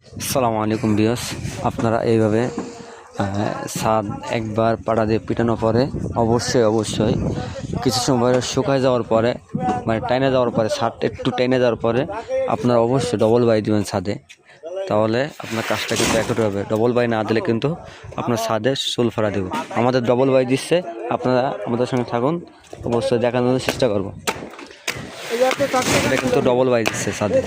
আসসালামু আলাইকুম বিয়স, আপনারা এইভাবে ছাদ একবার পাটা দিয়ে পিটানোর পরে অবশ্যই কিছু সময় শুকায় যাওয়ার পরে, মানে টাইনে যাওয়ার পরে, ছাদটা একটু টাইনে যাওয়ার পরে আপনারা অবশ্যই ডবল বাই দিবেন ছাদে। তাহলে আপনার কাজটা কিন্তু একটু হবে। ডবল বাই না দিলে কিন্তু আপনার ছাদে চুল ফাড়া দেব। আমাদের ডবল বাই দিচ্ছে, আপনারা আমাদের সঙ্গে থাকুন, অবশ্যই দেখানোর চেষ্টা করব। এটা কিন্তু ডবল বাই দিচ্ছে ছাদে।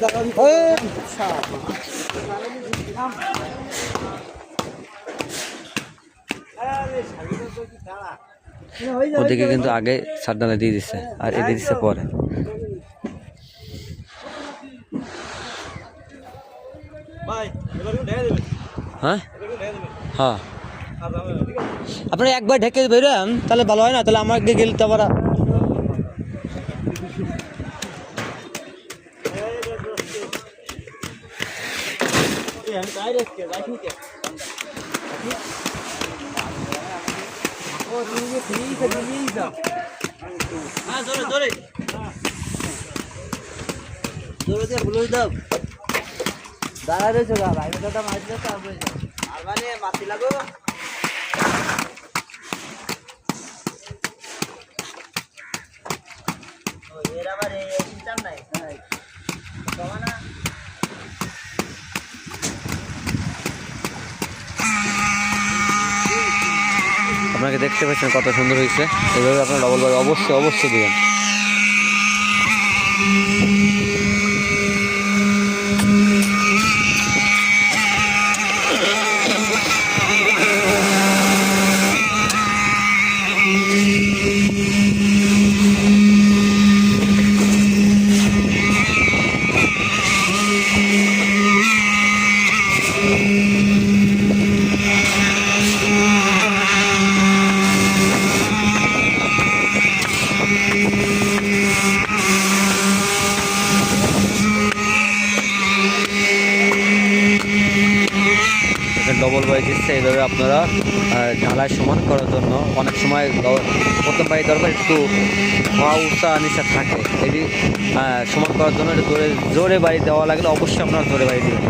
ওদিকে কিন্তু আগে সারডালে দিয়ে দিচ্ছে আর এ দিয়ে দিচ্ছে পরে। হ্যাঁ হ্যাঁ, আপনি একবার ঢেকে বেরোন তাহলে ভালো হয় না? তাহলে আমাকে গেলে তো আবার দাঁড়া রয়েছে গা ভাই, ওটা মারলে তো আসবে আর মানে মাটি লাগো। ও এর আবার এই সিস্টেম নাই কমানা। আপনাকে দেখতে পাচ্ছেন কত সুন্দর হয়েছে। এইভাবে আপনার ডবল বাই অবশ্যই দেবেন। ডবল বাই দিচ্ছে। এইভাবে আপনারা ঢালাই সমান করার জন্য অনেক সময় প্রথম বাড়ি দরকার একটু হওয়া উঁচা নিচা থাকে, এটি সমান করার জন্য জোরে বাড়ি দেওয়া লাগলে অবশ্যই আপনারা জোরে বাড়ি দেবেন।